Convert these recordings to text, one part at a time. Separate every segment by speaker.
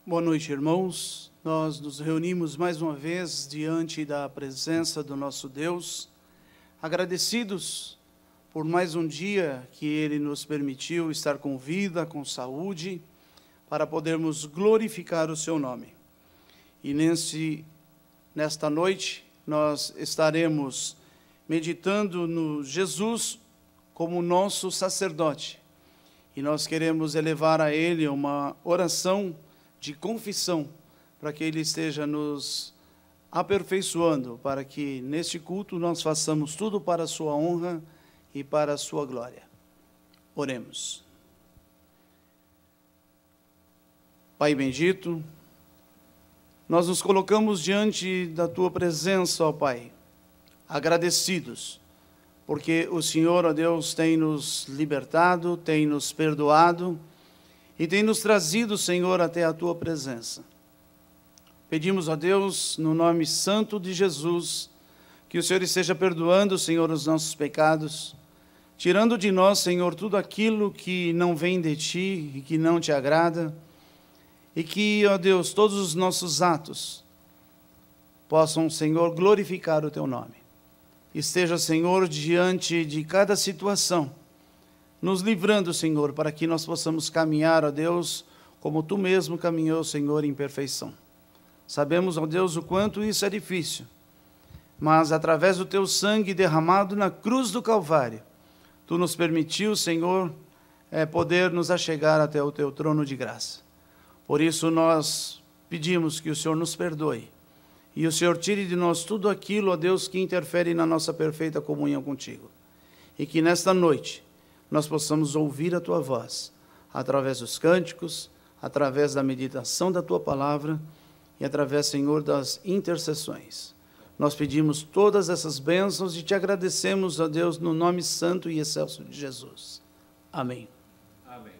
Speaker 1: Boa noite, irmãos. Nós nos reunimos mais uma vez diante da presença do nosso Deus, agradecidos por mais um dia que Ele nos permitiu estar com vida, com saúde, para podermos glorificar o Seu nome. E nesta noite nós estaremos meditando no Jesus como nosso sacerdote. E nós queremos elevar a Ele uma oração de confissão, para que Ele esteja nos aperfeiçoando, para que neste culto nós façamos tudo para a sua honra e para a sua glória. Oremos. Pai bendito, nós nos colocamos diante da Tua presença, ó Pai, agradecidos, porque o Senhor, ó Deus, tem nos libertado, tem nos perdoado, e tem nos trazido, Senhor, até a Tua presença. Pedimos a Deus, no nome santo de Jesus, que o Senhor esteja perdoando, Senhor, os nossos pecados, tirando de nós, Senhor, tudo aquilo que não vem de Ti e que não Te agrada, e que, ó Deus, todos os nossos atos possam, Senhor, glorificar o Teu nome. Esteja, Senhor, diante de cada situação, nos livrando, Senhor, para que nós possamos caminhar, ó Deus, como Tu mesmo caminhou, Senhor, em perfeição. Sabemos, ó Deus, o quanto isso é difícil, mas através do Teu sangue derramado na cruz do Calvário, Tu nos permitiu, Senhor, poder nos achegar até o Teu trono de graça. Por isso nós pedimos que o Senhor nos perdoe e o Senhor tire de nós tudo aquilo, ó Deus, que interfere na nossa perfeita comunhão contigo. E que nesta noite nós possamos ouvir a Tua voz, através dos cânticos, através da meditação da Tua palavra e através, Senhor, das intercessões. Nós pedimos todas essas bênçãos e Te agradecemos, ó Deus, no nome santo e excelso de Jesus. Amém.
Speaker 2: Amém.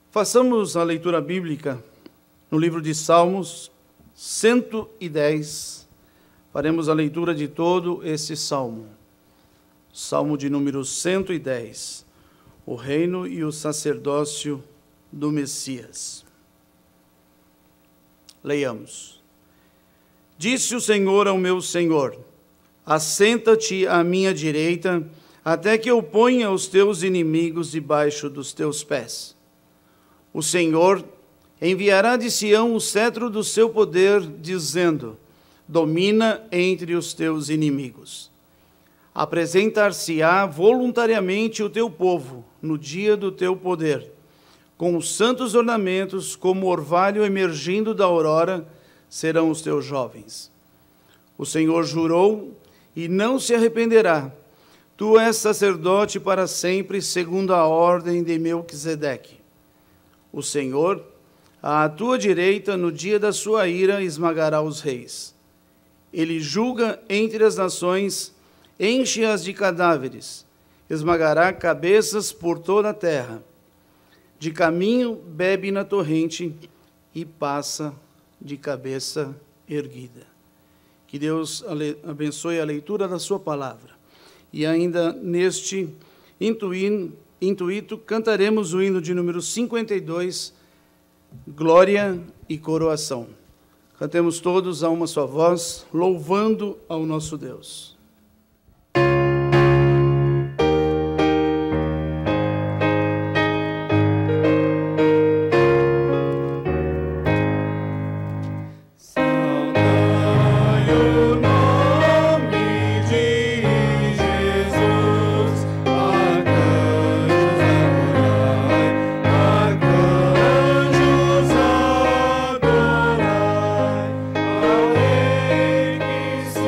Speaker 1: Façamos a leitura bíblica no livro de Salmos 110. Faremos a leitura de todo esse salmo. Salmo de número 110, o reino e o sacerdócio do Messias. Leiamos. Disse o Senhor ao meu Senhor: assenta-te à minha direita, até que eu ponha os teus inimigos debaixo dos teus pés. O Senhor enviará de Sião o cetro do seu poder, dizendo: domina entre os teus inimigos. Apresentar-se-á voluntariamente o teu povo no dia do teu poder, com os santos ornamentos, como orvalho emergindo da aurora, serão os teus jovens. O Senhor jurou e não se arrependerá. Tu és sacerdote para sempre, segundo a ordem de Melquisedeque. O Senhor, à tua direita, no dia da sua ira, esmagará os reis. Ele julga entre as nações, enche-as de cadáveres, esmagará cabeças por toda a terra. De caminho bebe na torrente e passa de cabeça erguida. Que Deus abençoe a leitura da sua palavra. E ainda neste intuito, cantaremos o hino de número 52, Glória e Coroação. Cantemos todos a uma só voz, louvando ao nosso Deus.
Speaker 3: Ao Rei que se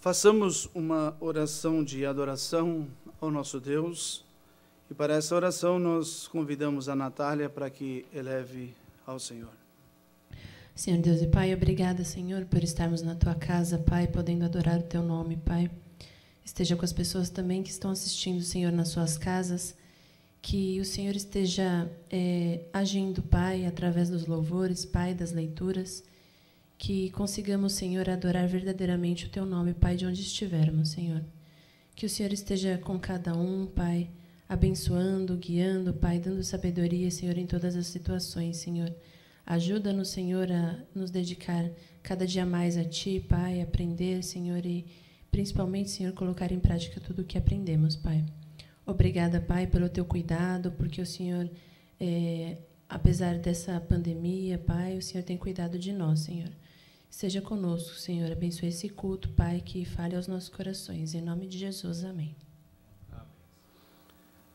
Speaker 1: Façamos uma oração de adoração ao nosso Deus. E para essa oração nós convidamos a Natália para que eleve ao Senhor.
Speaker 2: Senhor Deus e Pai, obrigada, Senhor, por estarmos na Tua casa, Pai, podendo adorar o Teu nome, Pai. Esteja com as pessoas também que estão assistindo, Senhor, nas suas casas. Que o Senhor esteja agindo, Pai, através dos louvores, Pai, das leituras. Que consigamos, Senhor, adorar verdadeiramente o Teu nome, Pai, de onde estivermos, Senhor. Que o Senhor esteja com cada um, Pai, abençoando, guiando, Pai, dando sabedoria, Senhor, em todas as situações, Senhor. Ajuda-nos, Senhor, a nos dedicar cada dia mais a Ti, Pai, aprender, Senhor, e principalmente, Senhor, colocar em prática tudo o que aprendemos, Pai. Obrigada, Pai, pelo Teu cuidado, porque o Senhor, apesar dessa pandemia, Pai, o Senhor tem cuidado de nós, Senhor. Seja conosco, Senhor, abençoe esse culto, Pai, que fale aos nossos corações. Em nome de Jesus, amém.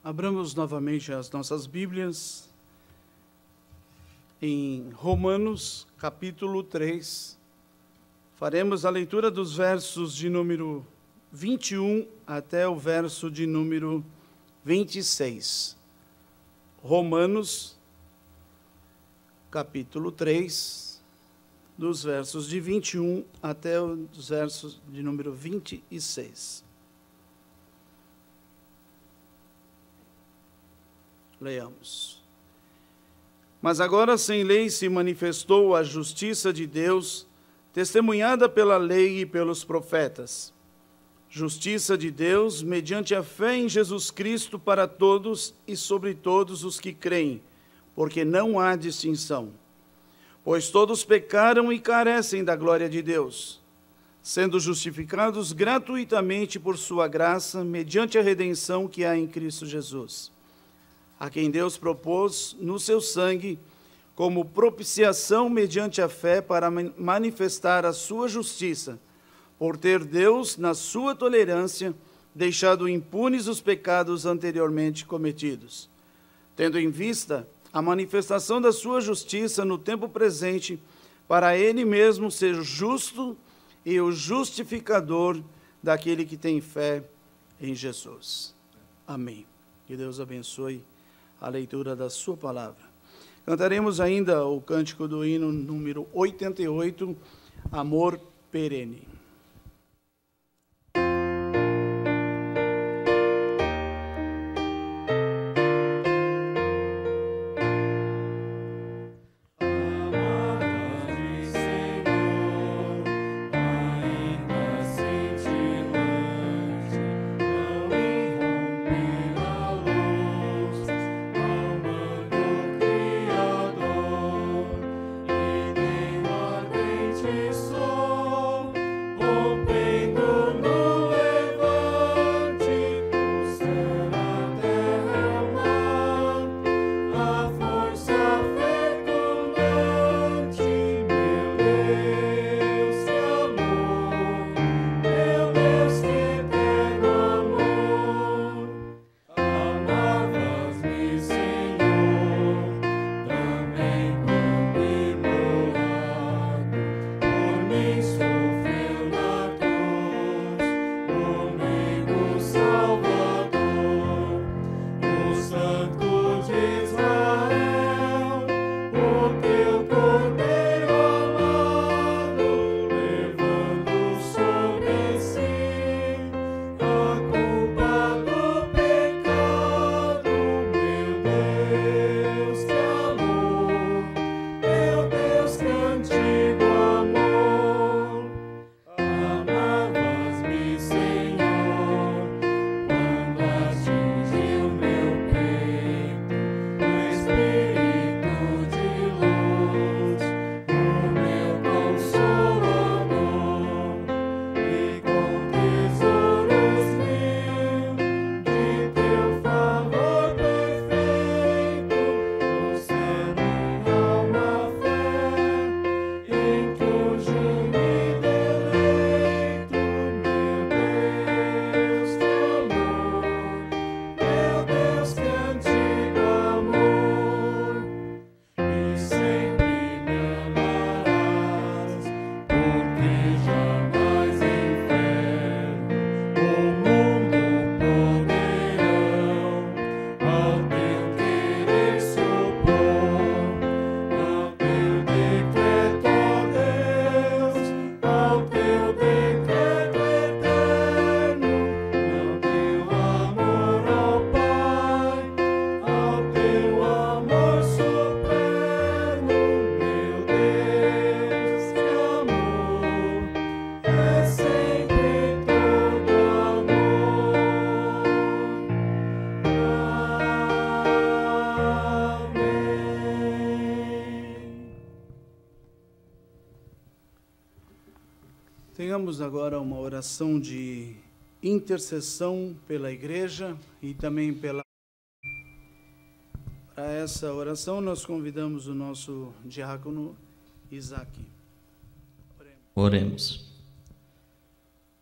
Speaker 1: Abramos novamente as nossas Bíblias em Romanos, capítulo 3. Faremos a leitura dos versos de número 21 até o verso de número 26. Romanos, capítulo 3, dos versos de 21 até os versos de número 26. Leamos. Mas agora sem lei se manifestou a justiça de Deus, testemunhada pela lei e pelos profetas. Justiça de Deus mediante a fé em Jesus Cristo para todos e sobre todos os que creem, porque não há distinção. Pois todos pecaram e carecem da glória de Deus, sendo justificados gratuitamente por sua graça, mediante a redenção que há em Cristo Jesus, a quem Deus propôs no seu sangue como propiciação mediante a fé para manifestar a sua justiça, por ter Deus, na sua tolerância, deixado impunes os pecados anteriormente cometidos, tendo em vista a manifestação da sua justiça no tempo presente, para ele mesmo ser justo e o justificador daquele que tem fé em Jesus. Amém. Que Deus abençoe a leitura da sua palavra. Cantaremos ainda o cântico do hino número 88, Amor Perene. Tenhamos agora uma oração de intercessão pela igreja e também pela... Para essa oração, nós convidamos o nosso diácono Isaac.
Speaker 3: Oremos.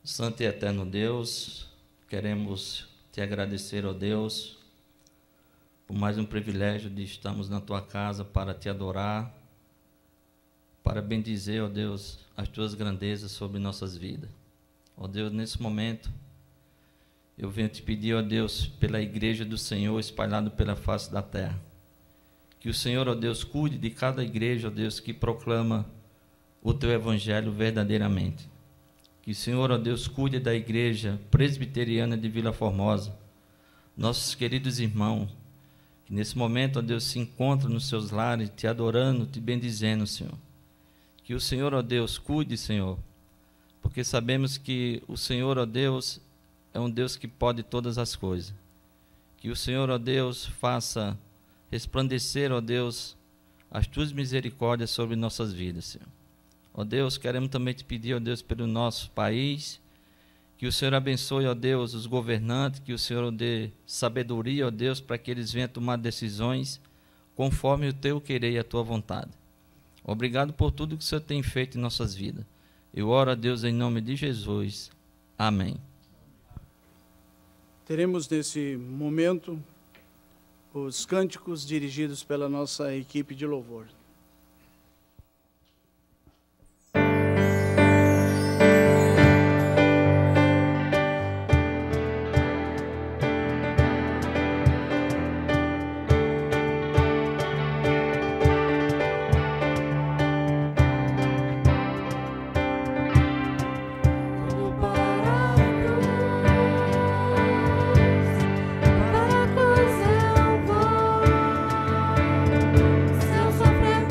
Speaker 3: Santo e eterno Deus, queremos te agradecer, ó Deus, por mais um privilégio de estarmos na tua casa para te adorar, para bendizer, ó Deus, as tuas grandezas sobre nossas vidas. Ó Deus, nesse momento, eu venho te pedir, ó Deus, pela igreja do Senhor espalhada pela face da terra. Que o Senhor, ó Deus, cuide de cada igreja, ó Deus, que proclama o teu evangelho verdadeiramente. Que o Senhor, ó Deus, cuide da igreja presbiteriana de Vila Formosa, nossos queridos irmãos, que nesse momento, ó Deus, se encontram nos seus lares, te adorando, te bendizendo, Senhor. Que o Senhor, ó Deus, cuide, Senhor, porque sabemos que o Senhor, ó Deus, é um Deus que pode todas as coisas. Que o Senhor, ó Deus, faça resplandecer, ó Deus, as tuas misericórdias sobre nossas vidas, Senhor. Ó Deus, queremos também te pedir, ó Deus, pelo nosso país, que o Senhor abençoe, ó Deus, os governantes, que o Senhor dê sabedoria, ó Deus, para que eles venham tomar decisões conforme o teu querer e a tua vontade. Obrigado por tudo que o Senhor tem feito em nossas vidas. Eu oro a Deus em nome de Jesus. Amém.
Speaker 1: Teremos nesse momento os cânticos dirigidos pela nossa equipe de louvor.
Speaker 4: Seu sofrer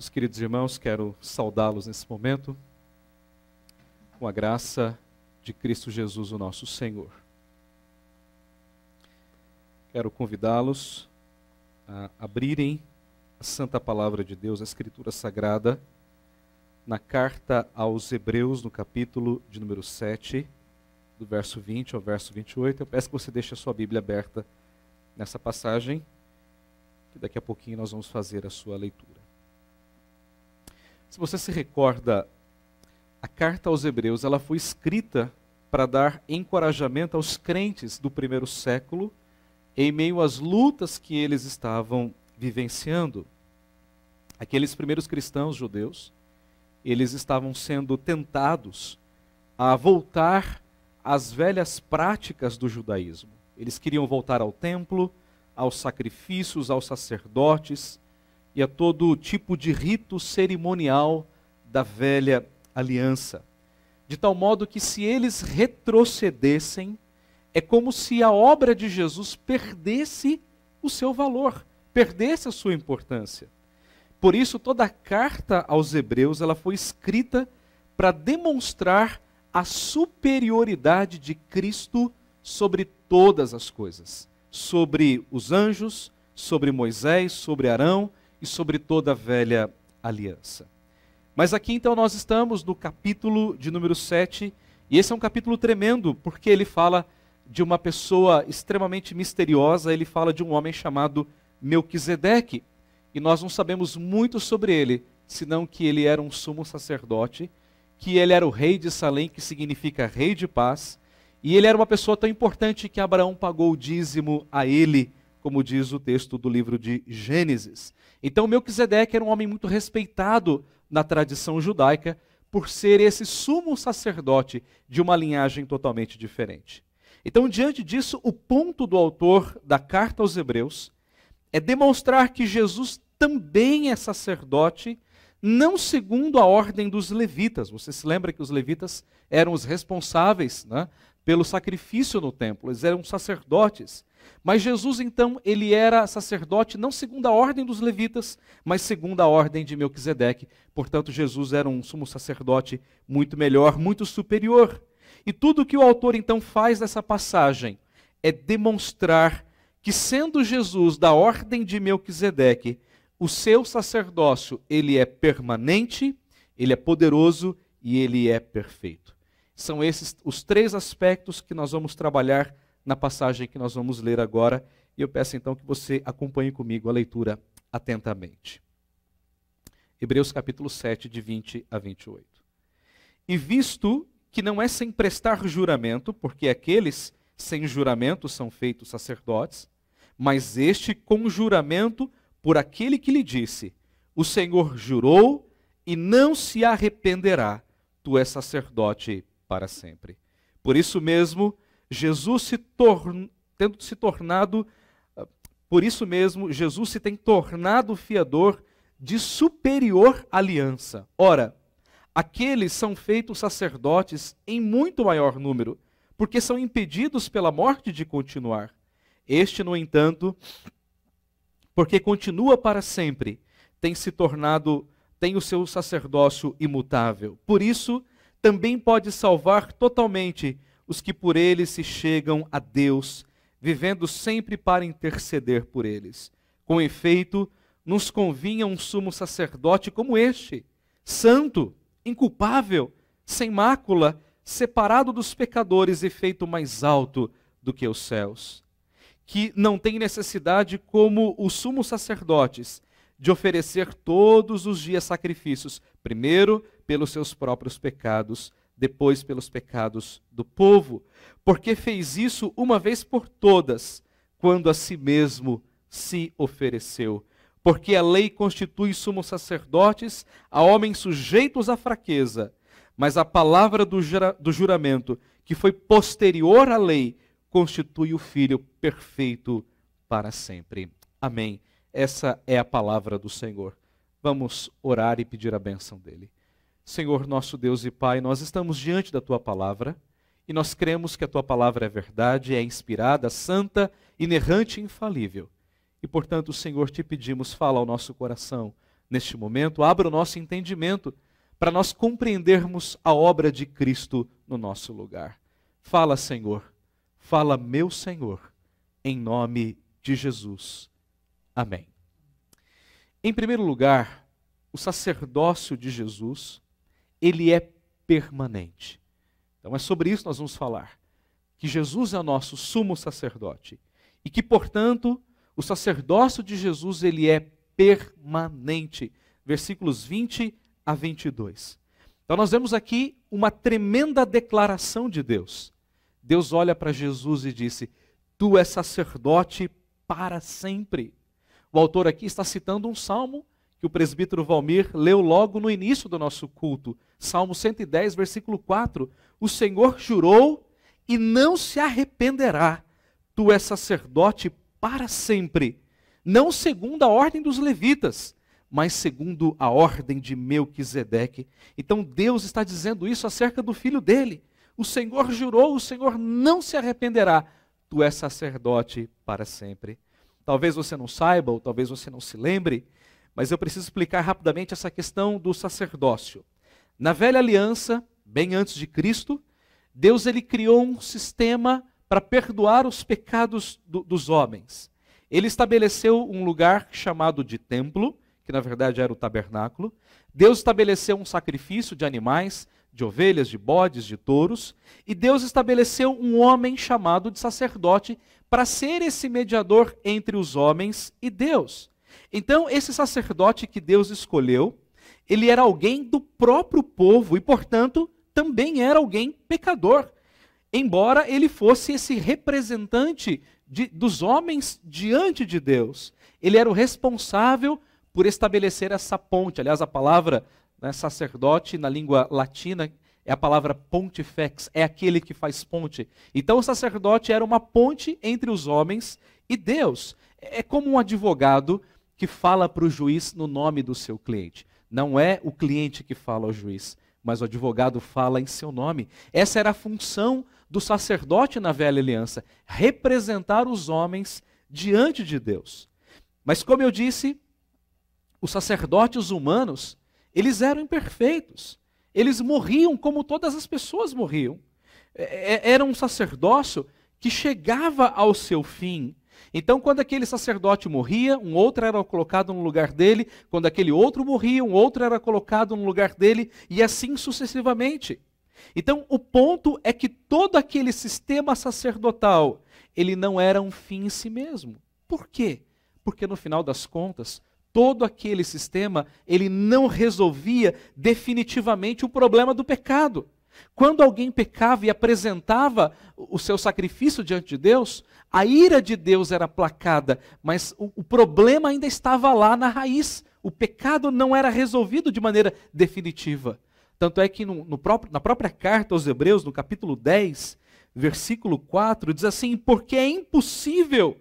Speaker 4: Meus queridos irmãos, quero saudá-los nesse momento com a graça de Cristo Jesus, o nosso Senhor. Quero convidá-los a abrirem a Santa Palavra de Deus, a Escritura Sagrada, na carta aos Hebreus, no capítulo de número 7, do verso 20 ao verso 28. Eu peço que você deixe a sua Bíblia aberta nessa passagem, que daqui a pouquinho nós vamos fazer a sua leitura. Se você se recorda, a carta aos Hebreus ela foi escrita para dar encorajamento aos crentes do primeiro século, em meio às lutas que eles estavam vivenciando. Aqueles primeiros cristãos judeus, eles estavam sendo tentados a voltar às velhas práticas do judaísmo. Eles queriam voltar ao templo, aos sacrifícios, aos sacerdotes e a todo tipo de rito cerimonial da velha aliança. De tal modo que se eles retrocedessem, é como se a obra de Jesus perdesse o seu valor, perdesse a sua importância. Por isso, toda a carta aos Hebreus ela foi escrita para demonstrar a superioridade de Cristo sobre todas as coisas, sobre os anjos, sobre Moisés, sobre Arão e sobre toda a velha aliança. Mas aqui então nós estamos no capítulo de número 7, e esse é um capítulo tremendo, porque ele fala de uma pessoa extremamente misteriosa, ele fala de um homem chamado Melquisedeque, e nós não sabemos muito sobre ele, senão que ele era um sumo sacerdote, que ele era o rei de Salém, que significa rei de paz, e ele era uma pessoa tão importante que Abraão pagou o dízimo a ele, como diz o texto do livro de Gênesis. Então Melquisedeque era um homem muito respeitado na tradição judaica, por ser esse sumo sacerdote de uma linhagem totalmente diferente. Então, diante disso, o ponto do autor da carta aos Hebreus é demonstrar que Jesus também é sacerdote, não segundo a ordem dos levitas. Você se lembra que os levitas eram os responsáveis, né, pelo sacrifício no templo, eles eram sacerdotes. Mas Jesus, então, ele era sacerdote não segundo a ordem dos levitas, mas segundo a ordem de Melquisedeque. Portanto, Jesus era um sumo sacerdote muito melhor, muito superior. E tudo que o autor, então, faz nessa passagem é demonstrar que, sendo Jesus da ordem de Melquisedeque, o seu sacerdócio, ele é permanente, ele é poderoso e ele é perfeito. São esses os três aspectos que nós vamos trabalhar na passagem que nós vamos ler agora, e eu peço então que você acompanhe comigo a leitura atentamente. Hebreus capítulo 7, de 20 a 28. E visto que não é sem prestar juramento, porque aqueles sem juramento são feitos sacerdotes, mas este com juramento por aquele que lhe disse, o Senhor jurou e não se arrependerá, tu és sacerdote para sempre. Por isso mesmo, Jesus se tem tornado fiador de superior aliança. Ora, aqueles são feitos sacerdotes em muito maior número, porque são impedidos pela morte de continuar. Este, no entanto, porque continua para sempre, tem o seu sacerdócio imutável. Por isso, também pode salvar totalmente os que por ele se chegam a Deus, vivendo sempre para interceder por eles. Com efeito, nos convinha um sumo sacerdote como este, santo, inculpável, sem mácula, separado dos pecadores e feito mais alto do que os céus, que não tem necessidade, como os sumos sacerdotes, de oferecer todos os dias sacrifícios, primeiro pelos seus próprios pecados, depois pelos pecados do povo, porque fez isso uma vez por todas, quando a si mesmo se ofereceu. Porque a lei constitui sumos sacerdotes a homens sujeitos à fraqueza, mas a palavra do juramento, que foi posterior à lei, constitui o Filho perfeito para sempre. Amém. Essa é a palavra do Senhor. Vamos orar e pedir a bênção dele. Senhor, nosso Deus e Pai, nós estamos diante da Tua palavra e nós cremos que a Tua palavra é verdade, é inspirada, santa, inerrante e infalível. E, portanto, Senhor, te pedimos, fala ao nosso coração neste momento, abra o nosso entendimento para nós compreendermos a obra de Cristo no nosso lugar. Fala, Senhor, fala, meu Senhor, em nome de Jesus. Amém. Em primeiro lugar, o sacerdócio de Jesus, ele é permanente. Então é sobre isso que nós vamos falar. Que Jesus é o nosso sumo sacerdote. E que, portanto, o sacerdócio de Jesus, ele é permanente. Versículos 20 a 22. Então nós vemos aqui uma tremenda declaração de Deus. Deus olha para Jesus e disse, tu és sacerdote para sempre. O autor aqui está citando um salmo que o presbítero Valmir leu logo no início do nosso culto. Salmo 110, versículo 4. O Senhor jurou e não se arrependerá. Tu és sacerdote para sempre, não segundo a ordem dos levitas, mas segundo a ordem de Melquisedeque. Então Deus está dizendo isso acerca do filho dele. O Senhor jurou, o Senhor não se arrependerá. Tu és sacerdote para sempre. Talvez você não saiba, ou talvez você não se lembre, mas eu preciso explicar rapidamente essa questão do sacerdócio. Na velha aliança, bem antes de Cristo, Deus ele criou um sistema para perdoar os pecados dos homens. Ele estabeleceu um lugar chamado de templo, que na verdade era o tabernáculo. Deus estabeleceu um sacrifício de animais, de ovelhas, de bodes, de touros. E Deus estabeleceu um homem chamado de sacerdote para ser esse mediador entre os homens e Deus. Então, esse sacerdote que Deus escolheu, ele era alguém do próprio povo e, portanto, também era alguém pecador. Embora ele fosse esse representante dos homens diante de Deus. Ele era o responsável por estabelecer essa ponte. Aliás, a palavra, né, sacerdote na língua latina é a palavra pontifex, é aquele que faz ponte. Então o sacerdote era uma ponte entre os homens e Deus. É como um advogado que fala para o juiz no nome do seu cliente. Não é o cliente que fala ao juiz, mas o advogado fala em seu nome. Essa era a função do sacerdote na velha aliança, representar os homens diante de Deus. Mas como eu disse, os sacerdotes humanos, eles eram imperfeitos. Eles morriam como todas as pessoas morriam. Era um sacerdócio que chegava ao seu fim. Então, quando aquele sacerdote morria, um outro era colocado no lugar dele. Quando aquele outro morria, um outro era colocado no lugar dele. E assim sucessivamente. Então, o ponto é que todo aquele sistema sacerdotal, ele não era um fim em si mesmo. Por quê? Porque no final das contas, todo aquele sistema, ele não resolvia definitivamente o problema do pecado. Quando alguém pecava e apresentava o seu sacrifício diante de Deus, a ira de Deus era aplacada, mas o problema ainda estava lá na raiz. O pecado não era resolvido de maneira definitiva. Tanto é que na própria carta aos Hebreus, no capítulo 10, versículo 4, diz assim: porque é impossível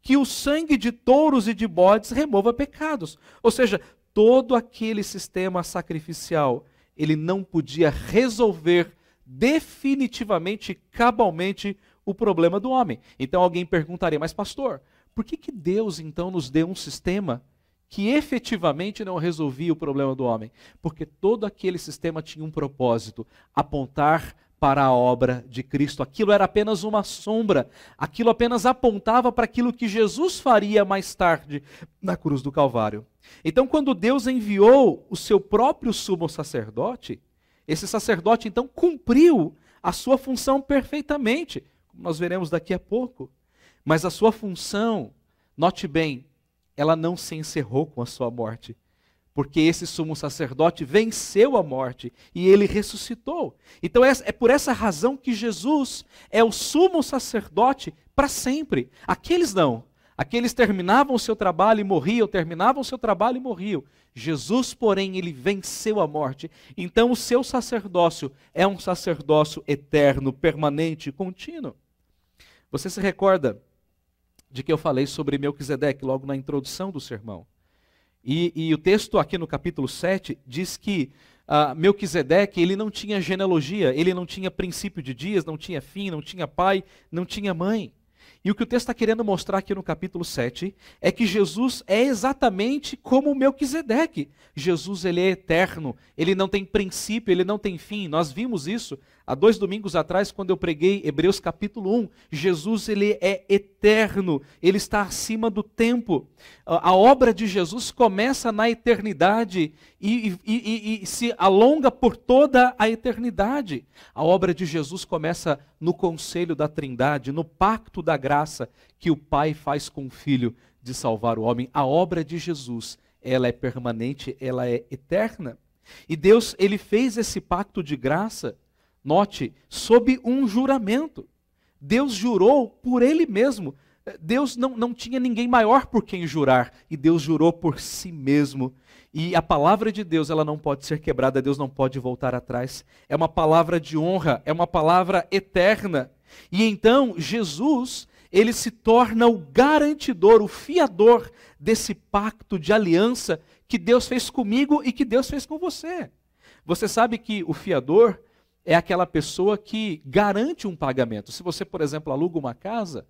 Speaker 4: que o sangue de touros e de bodes remova pecados. Ou seja, todo aquele sistema sacrificial, ele não podia resolver definitivamente, cabalmente, o problema do homem. Então alguém perguntaria, mas pastor, por que Deus então nos deu um sistema que efetivamente não resolvia o problema do homem? Porque todo aquele sistema tinha um propósito, apontar para a obra de Cristo. Aquilo era apenas uma sombra, aquilo apenas apontava para aquilo que Jesus faria mais tarde na cruz do Calvário. Então, quando Deus enviou o seu próprio sumo sacerdote, esse sacerdote então cumpriu a sua função perfeitamente, como nós veremos daqui a pouco. Mas a sua função, note bem, ela não se encerrou com a sua morte. Porque esse sumo sacerdote venceu a morte e ele ressuscitou. Então é por essa razão que Jesus é o sumo sacerdote para sempre. Aqueles não. Aqueles terminavam o seu trabalho e morriam, terminavam o seu trabalho e morriam. Jesus, porém, ele venceu a morte. Então o seu sacerdócio é um sacerdócio eterno, permanente, contínuo. Você se recorda de que eu falei sobre Melquisedeque logo na introdução do sermão? E o texto aqui no capítulo 7 diz que Melquisedeque, ele não tinha genealogia, ele não tinha princípio de dias, não tinha fim, não tinha pai, não tinha mãe. E o que o texto está querendo mostrar aqui no capítulo 7 é que Jesus é exatamente como Melquisedeque. Jesus, ele é eterno, ele não tem princípio, ele não tem fim. Nós vimos isso há 2 domingos atrás, quando eu preguei Hebreus capítulo 1. Jesus, ele é eterno, ele está acima do tempo. A obra de Jesus começa na eternidade e se alonga por toda a eternidade. A obra de Jesus começa no conselho da Trindade, no pacto da graça que o Pai faz com o Filho de salvar o homem. A obra de Jesus, ela é permanente, ela é eterna. E Deus, ele fez esse pacto de graça, note, sob um juramento. Deus jurou por ele mesmo. Deus não tinha ninguém maior por quem jurar, e Deus jurou por si mesmo. E a palavra de Deus, ela não pode ser quebrada, Deus não pode voltar atrás. É uma palavra de honra, é uma palavra eterna. E então, Jesus, ele se torna o garantidor, o fiador desse pacto de aliança que Deus fez comigo e que Deus fez com você. Você sabe que o fiador é aquela pessoa que garante um pagamento. Se você, por exemplo, aluga uma casa,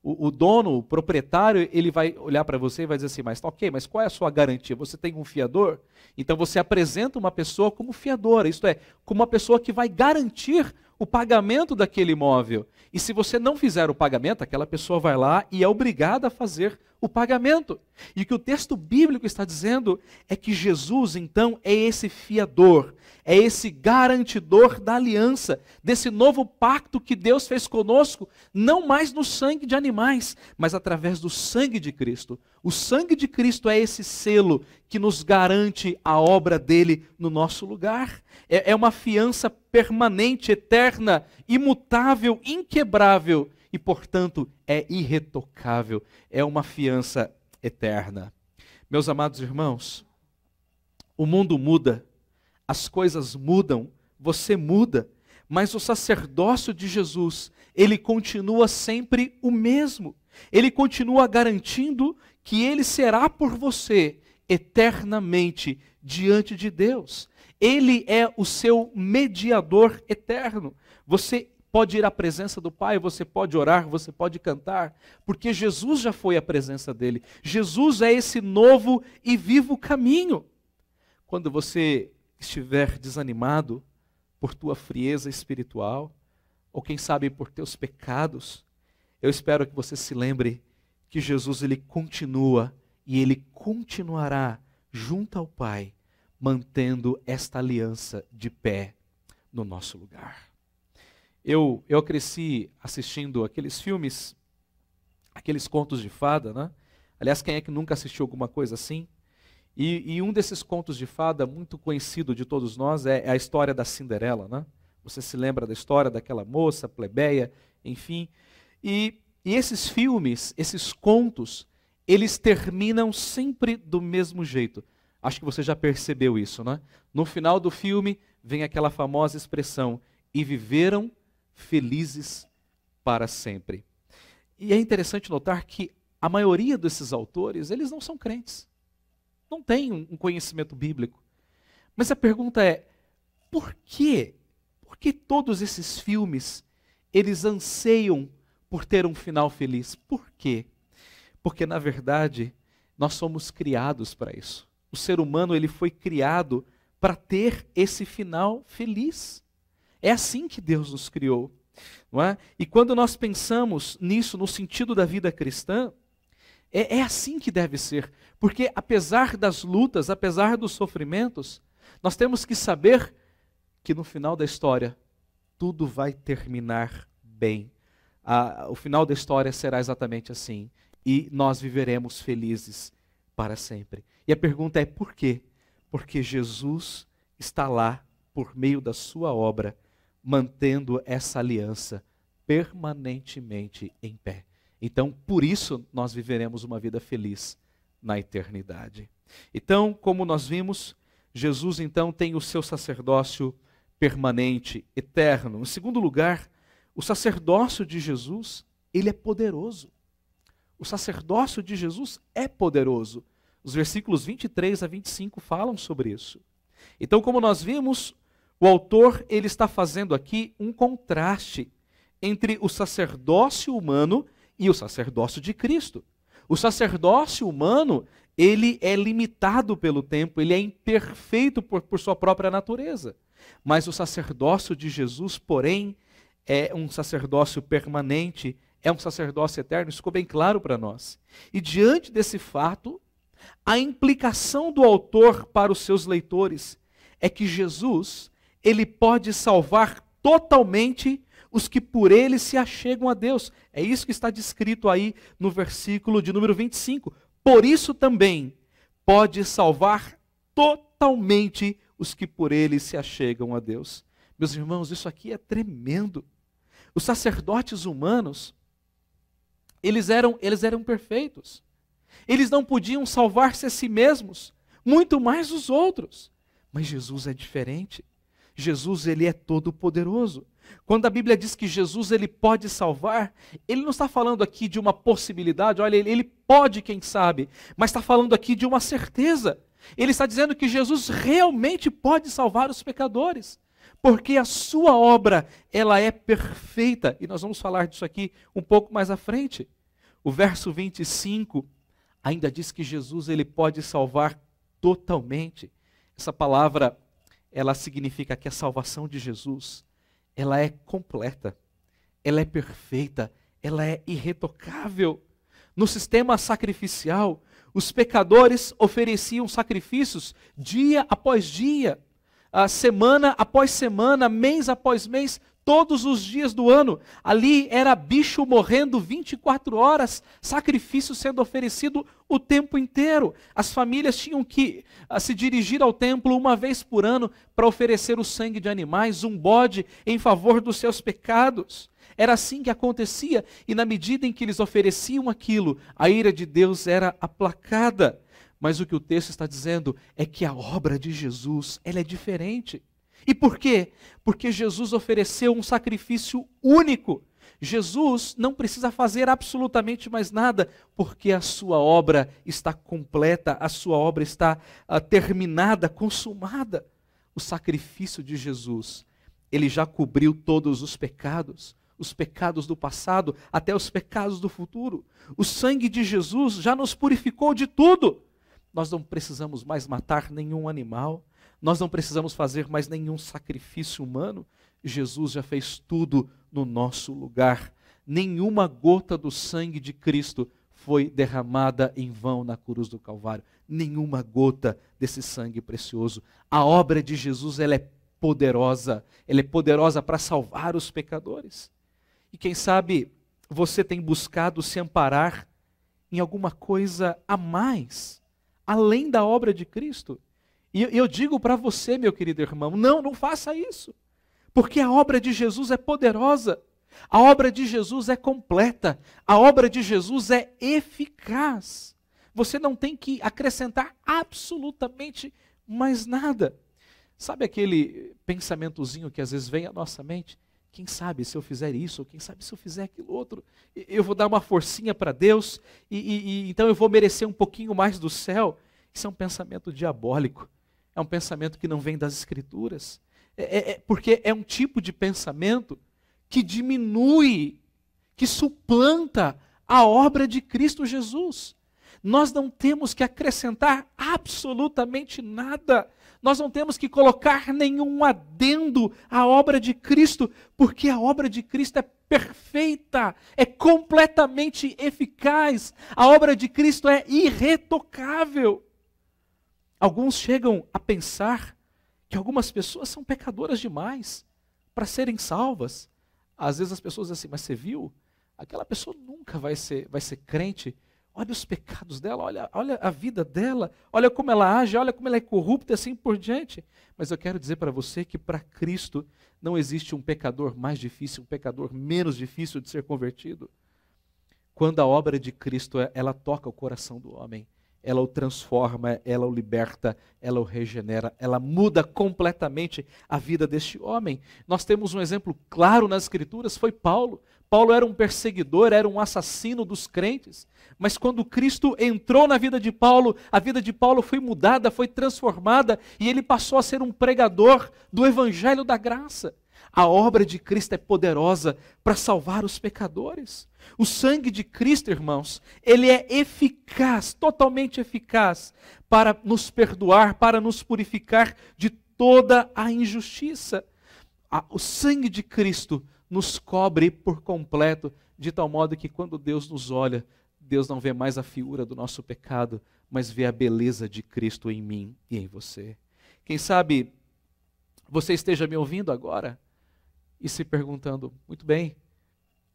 Speaker 4: o dono, o proprietário, ele vai olhar para você e vai dizer assim, mas ok, mas qual é a sua garantia? Você tem um fiador? Então você apresenta uma pessoa como fiadora, isto é, como uma pessoa que vai garantir o pagamento daquele imóvel. E se você não fizer o pagamento, aquela pessoa vai lá e é obrigada a fazer o pagamento. E o que o texto bíblico está dizendo é que Jesus, então, é esse fiador, é esse garantidor da aliança, desse novo pacto que Deus fez conosco, não mais no sangue de animais, mas através do sangue de Cristo. O sangue de Cristo é esse selo que nos garante a obra dele no nosso lugar. É uma fiança permanente, eterna, imutável, inquebrável e, portanto, é irretocável. É uma fiança eterna. Meus amados irmãos, o mundo muda, as coisas mudam, você muda, mas o sacerdócio de Jesus, ele continua sempre o mesmo. Ele continua garantindo que ele será por você eternamente diante de Deus. Ele é o seu mediador eterno. Você pode ir à presença do Pai, você pode orar, você pode cantar, porque Jesus já foi à presença dele. Jesus é esse novo e vivo caminho. Quando você estiver desanimado por tua frieza espiritual, ou quem sabe por teus pecados, eu espero que você se lembre que Jesus ele continua e ele continuará junto ao Pai, mantendo esta aliança de pé no nosso lugar. Eu cresci assistindo aqueles filmes, aqueles contos de fada, né? Aliás, quem é que nunca assistiu alguma coisa assim? E um desses contos de fada, muito conhecido de todos nós, é a história da Cinderela, né? Você se lembra da história daquela moça, plebeia, enfim. E esses filmes, esses contos, eles terminam sempre do mesmo jeito. Acho que você já percebeu isso, né? No final do filme, vem aquela famosa expressão, e viveram felizes para sempre. E é interessante notar que a maioria desses autores, eles não são crentes. Não têm um conhecimento bíblico. Mas a pergunta é, por quê? Por que todos esses filmes, eles anseiam por ter um final feliz? Por quê? Porque, na verdade, nós somos criados para isso. O ser humano ele foi criado para ter esse final feliz. É assim que Deus nos criou. Não é? E quando nós pensamos nisso, no sentido da vida cristã, é assim que deve ser. Porque apesar das lutas, apesar dos sofrimentos, nós temos que saber que no final da história, tudo vai terminar bem. O final da história será exatamente assim. E nós viveremos felizes para sempre. E a pergunta é por quê? Porque Jesus está lá, por meio da sua obra, mantendo essa aliança permanentemente em pé. Então, por isso, nós viveremos uma vida feliz na eternidade. Então, como nós vimos, Jesus então tem o seu sacerdócio permanente, eterno. Em segundo lugar, o sacerdócio de Jesus, ele é poderoso. O sacerdócio de Jesus é poderoso. Os versículos 23 a 25 falam sobre isso. Então, como nós vimos, o autor ele está fazendo aqui um contraste entre o sacerdócio humano e o sacerdócio de Cristo. O sacerdócio humano, ele é limitado pelo tempo, ele é imperfeito por sua própria natureza. Mas o sacerdócio de Jesus, porém, é um sacerdócio permanente, é um sacerdócio eterno, isso ficou bem claro para nós. E diante desse fato, a implicação do autor para os seus leitores é que Jesus, ele pode salvar totalmente os que por ele se achegam a Deus. É isso que está descrito aí no versículo de número 25. Por isso também pode salvar totalmente os que por ele se achegam a Deus. Meus irmãos, isso aqui é tremendo. Os sacerdotes humanos, eles eram perfeitos. Eles não podiam salvar-se a si mesmos, muito mais os outros. Mas Jesus é diferente. Jesus, ele é todo poderoso. Quando a Bíblia diz que Jesus ele pode salvar, ele não está falando aqui de uma possibilidade, olha, ele pode, quem sabe, mas está falando aqui de uma certeza. Ele está dizendo que Jesus realmente pode salvar os pecadores, porque a sua obra, ela é perfeita, e nós vamos falar disso aqui um pouco mais à frente. O verso 25 ainda diz que Jesus ele pode salvar totalmente. Essa palavra, ela significa que a salvação de Jesus, ela é completa, ela é perfeita, ela é irretocável. No sistema sacrificial, os pecadores ofereciam sacrifícios dia após dia, semana após semana, mês após mês, todos os dias do ano. Ali era bicho morrendo 24 horas, sacrifício sendo oferecido o tempo inteiro. As famílias tinham que se dirigir ao templo uma vez por ano para oferecer o sangue de animais, um bode, em favor dos seus pecados. Era assim que acontecia, e na medida em que eles ofereciam aquilo, a ira de Deus era aplacada. Mas o que o texto está dizendo é que a obra de Jesus, ela é diferente. E por quê? Porque Jesus ofereceu um sacrifício único. Jesus não precisa fazer absolutamente mais nada, porque a sua obra está completa, a sua obra está terminada, consumada. O sacrifício de Jesus, ele já cobriu todos os pecados do passado, até os pecados do futuro. O sangue de Jesus já nos purificou de tudo. Nós não precisamos mais matar nenhum animal, nós não precisamos fazer mais nenhum sacrifício humano. Jesus já fez tudo no nosso lugar. Nenhuma gota do sangue de Cristo foi derramada em vão na cruz do Calvário. Nenhuma gota desse sangue precioso. A obra de Jesus, ela é poderosa para salvar os pecadores. E quem sabe você tem buscado se amparar em alguma coisa a mais, além da obra de Cristo. E eu digo para você, meu querido irmão, não faça isso. Porque a obra de Jesus é poderosa. A obra de Jesus é completa. A obra de Jesus é eficaz. Você não tem que acrescentar absolutamente mais nada. Sabe aquele pensamentozinho que às vezes vem à nossa mente? Quem sabe se eu fizer isso, ou quem sabe se eu fizer aquilo outro, eu vou dar uma forcinha para Deus, e então eu vou merecer um pouquinho mais do céu. Isso é um pensamento diabólico, é um pensamento que não vem das Escrituras, porque é um tipo de pensamento que diminui, que suplanta a obra de Cristo Jesus. Nós não temos que acrescentar absolutamente nada. Nós não temos que colocar nenhum adendo à obra de Cristo, porque a obra de Cristo é perfeita, é completamente eficaz. A obra de Cristo é irretocável. Alguns chegam a pensar que algumas pessoas são pecadoras demais para serem salvas. Às vezes as pessoas dizem assim, mas você viu? Aquela pessoa nunca vai ser crente. Olha os pecados dela, olha a vida dela, olha como ela age, olha como ela é corrupta e assim por diante. Mas eu quero dizer para você que para Cristo não existe um pecador mais difícil, um pecador menos difícil de ser convertido. Quando a obra de Cristo, ela toca o coração do homem, ela o transforma, ela o liberta, ela o regenera, ela muda completamente a vida deste homem. Nós temos um exemplo claro nas Escrituras, foi Paulo. Paulo era um perseguidor, era um assassino dos crentes, mas quando Cristo entrou na vida de Paulo, a vida de Paulo foi mudada, foi transformada, e ele passou a ser um pregador do Evangelho da Graça. A obra de Cristo é poderosa para salvar os pecadores. O sangue de Cristo, irmãos, ele é eficaz, totalmente eficaz, para nos perdoar, para nos purificar de toda a injustiça. O sangue de Cristo nos cobre por completo, de tal modo que quando Deus nos olha, Deus não vê mais a feiura do nosso pecado, mas vê a beleza de Cristo em mim e em você. Quem sabe você esteja me ouvindo agora e se perguntando, muito bem,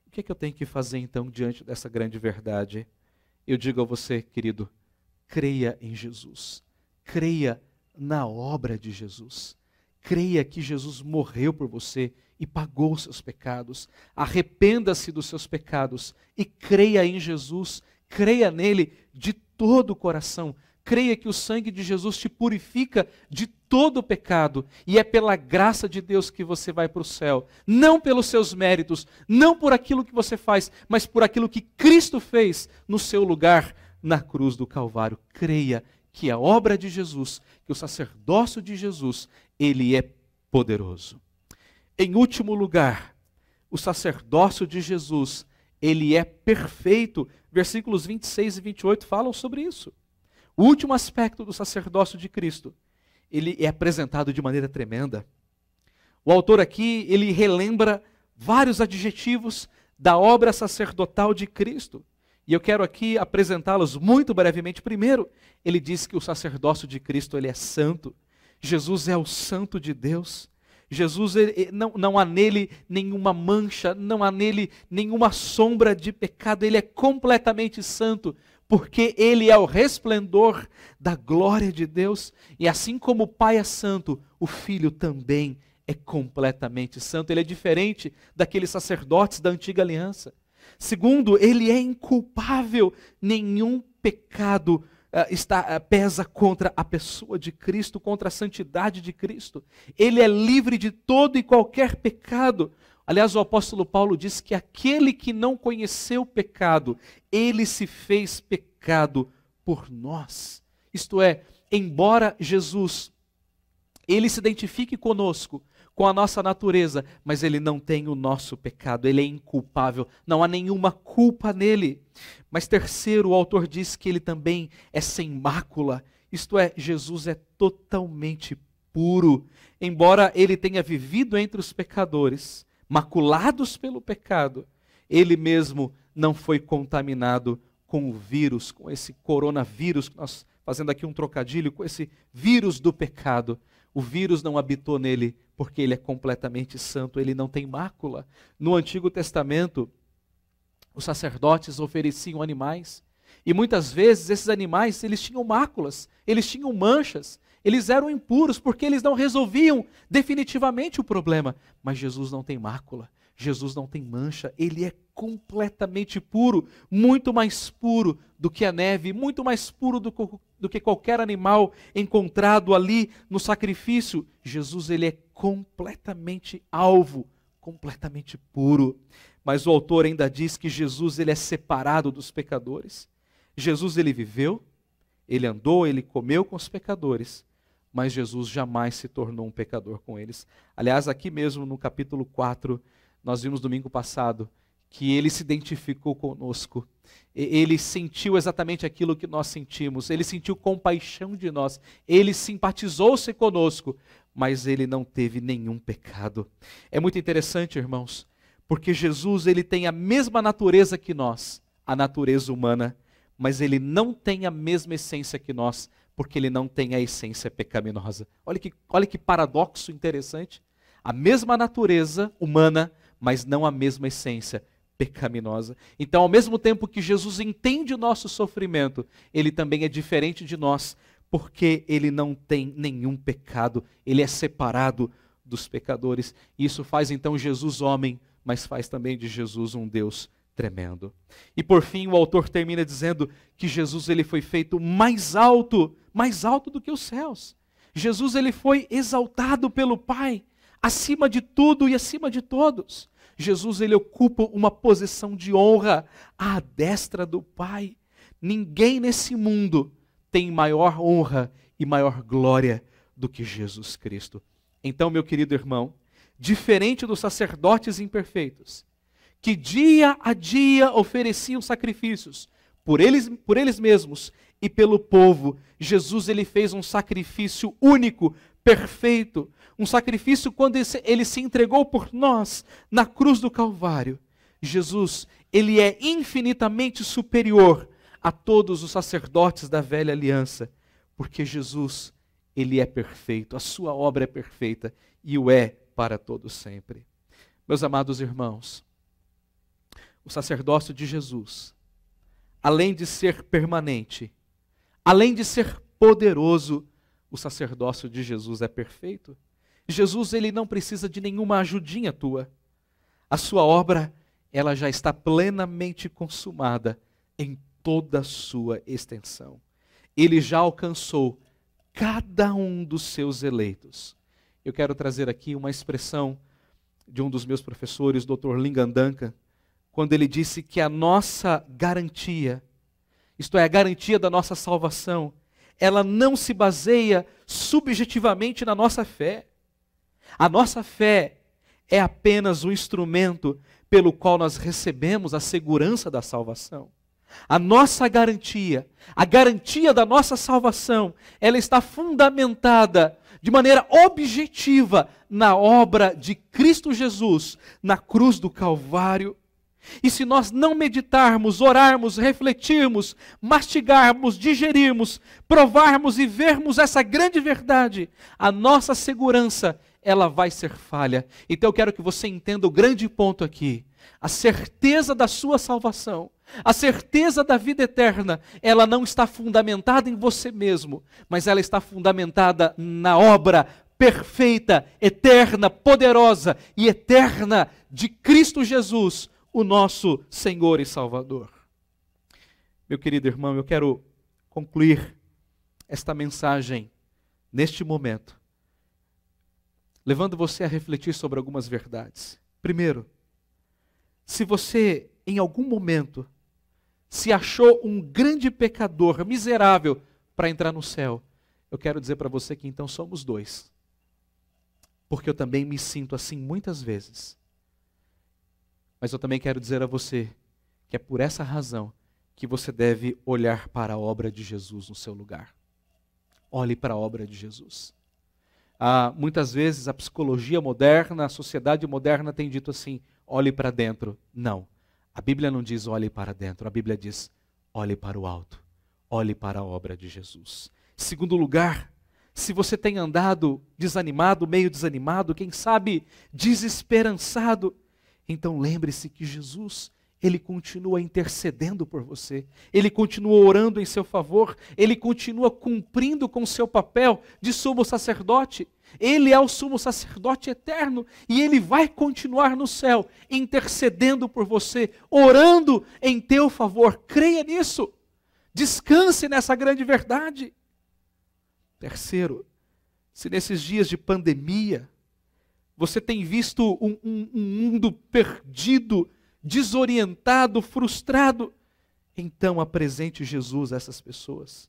Speaker 4: o que é que eu tenho que fazer então diante dessa grande verdade? Eu digo a você, querido, creia em Jesus, creia na obra de Jesus, creia que Jesus morreu por você e pagou os seus pecados. Arrependa-se dos seus pecados e creia em Jesus, creia nele de todo o coração. Creia que o sangue de Jesus te purifica de todo o pecado e é pela graça de Deus que você vai para o céu. Não pelos seus méritos, não por aquilo que você faz, mas por aquilo que Cristo fez no seu lugar na cruz do Calvário. Creia que a obra de Jesus, que o sacerdócio de Jesus, ele é poderoso. Em último lugar, o sacerdócio de Jesus, ele é perfeito. Versículos 26 e 28 falam sobre isso. O último aspecto do sacerdócio de Cristo, ele é apresentado de maneira tremenda. O autor aqui, ele relembra vários adjetivos da obra sacerdotal de Cristo. E eu quero aqui apresentá-los muito brevemente. Primeiro, ele diz que o sacerdócio de Cristo ele é santo. Jesus é o santo de Deus. Jesus, não há nele nenhuma mancha, não há nele nenhuma sombra de pecado. Ele é completamente santo, porque ele é o resplendor da glória de Deus. E assim como o Pai é santo, o Filho também é completamente santo. Ele é diferente daqueles sacerdotes da antiga aliança. Segundo, ele é inculpável. Nenhum pecado pesa contra a pessoa de Cristo, contra a santidade de Cristo. Ele é livre de todo e qualquer pecado. Aliás, o apóstolo Paulo diz que aquele que não conheceu o pecado, ele se fez pecado por nós. Isto é, embora Jesus, ele se identifique conosco, com a nossa natureza, mas ele não tem o nosso pecado, ele é inculpável, não há nenhuma culpa nele. Mas terceiro, o autor diz que ele também é sem mácula, isto é, Jesus é totalmente puro. Embora ele tenha vivido entre os pecadores, maculados pelo pecado, ele mesmo não foi contaminado com o vírus, com esse coronavírus, nós fazendo aqui um trocadilho, com esse vírus do pecado. O vírus não habitou nele, porque ele é completamente santo, ele não tem mácula. No Antigo Testamento, os sacerdotes ofereciam animais, e muitas vezes esses animais, eles tinham máculas, eles tinham manchas, eles eram impuros, porque eles não resolviam definitivamente o problema. Mas Jesus não tem mácula, Jesus não tem mancha, ele é completamente puro, muito mais puro do que a neve, muito mais puro do que qualquer animal encontrado ali no sacrifício. Jesus, ele é completamente alvo, completamente puro. Mas o autor ainda diz que Jesus, ele é separado dos pecadores. Jesus, ele viveu, ele andou, ele comeu com os pecadores, mas Jesus jamais se tornou um pecador com eles. Aliás, aqui mesmo no capítulo 4, nós vimos domingo passado, que ele se identificou conosco, ele sentiu exatamente aquilo que nós sentimos, ele sentiu compaixão de nós, ele simpatizou-se conosco, mas ele não teve nenhum pecado. É muito interessante, irmãos, porque Jesus, ele tem a mesma natureza que nós, a natureza humana, mas ele não tem a mesma essência que nós, porque ele não tem a essência pecaminosa. Olha que paradoxo interessante. A mesma natureza humana, mas não a mesma essência pecaminosa. Então, ao mesmo tempo que Jesus entende o nosso sofrimento, ele também é diferente de nós, porque ele não tem nenhum pecado, ele é separado dos pecadores. Isso faz então Jesus homem, mas faz também de Jesus um Deus tremendo. E por fim, o autor termina dizendo que Jesus, ele foi feito mais alto do que os céus. Jesus, ele foi exaltado pelo Pai, acima de tudo e acima de todos. Jesus, ele ocupa uma posição de honra à destra do Pai. Ninguém nesse mundo tem maior honra e maior glória do que Jesus Cristo. Então, meu querido irmão, diferente dos sacerdotes imperfeitos, que dia a dia ofereciam sacrifícios por eles mesmos e pelo povo, Jesus, ele fez um sacrifício único, perfeito, um sacrifício quando ele se entregou por nós na cruz do Calvário. Jesus, ele é infinitamente superior a todos os sacerdotes da velha aliança, porque Jesus, ele é perfeito, a sua obra é perfeita e o é para todo sempre. Meus amados irmãos, o sacerdócio de Jesus, além de ser permanente, além de ser poderoso, o sacerdócio de Jesus é perfeito. Jesus, ele não precisa de nenhuma ajudinha tua. A sua obra, ela já está plenamente consumada em toda a sua extensão. Ele já alcançou cada um dos seus eleitos. Eu quero trazer aqui uma expressão de um dos meus professores, Dr. Ligon Duncan, quando ele disse que a nossa garantia, isto é, a garantia da nossa salvação, ela não se baseia subjetivamente na nossa fé. A nossa fé é apenas um instrumento pelo qual nós recebemos a segurança da salvação. A nossa garantia, a garantia da nossa salvação, ela está fundamentada de maneira objetiva na obra de Cristo Jesus, na cruz do Calvário. E se nós não meditarmos, orarmos, refletirmos, mastigarmos, digerirmos, provarmos e vermos essa grande verdade, a nossa segurança, ela vai ser falha. Então eu quero que você entenda o grande ponto aqui. A certeza da sua salvação, a certeza da vida eterna, ela não está fundamentada em você mesmo, mas ela está fundamentada na obra perfeita, eterna, poderosa e eterna de Cristo Jesus, o nosso Senhor e Salvador. Meu querido irmão, eu quero concluir esta mensagem neste momento, levando você a refletir sobre algumas verdades. Primeiro, se você em algum momento se achou um grande pecador, miserável, para entrar no céu, eu quero dizer para você que então somos dois. Porque eu também me sinto assim muitas vezes. Mas eu também quero dizer a você que é por essa razão que você deve olhar para a obra de Jesus no seu lugar. Olhe para a obra de Jesus. Muitas vezes a psicologia moderna, a sociedade moderna tem dito assim, olhe para dentro. Não, a Bíblia não diz olhe para dentro, a Bíblia diz olhe para o alto, olhe para a obra de Jesus. Segundo lugar, se você tem andado desanimado, meio desanimado, quem sabe desesperançado, então lembre-se que Jesus, Ele continua intercedendo por você, Ele continua orando em seu favor, Ele continua cumprindo com o seu papel de sumo sacerdote. Ele é o sumo sacerdote eterno e Ele vai continuar no céu, intercedendo por você, orando em teu favor. Creia nisso, descanse nessa grande verdade. Terceiro, se nesses dias de pandemia, você tem visto um mundo perdido, desorientado, frustrado, então apresente Jesus a essas pessoas,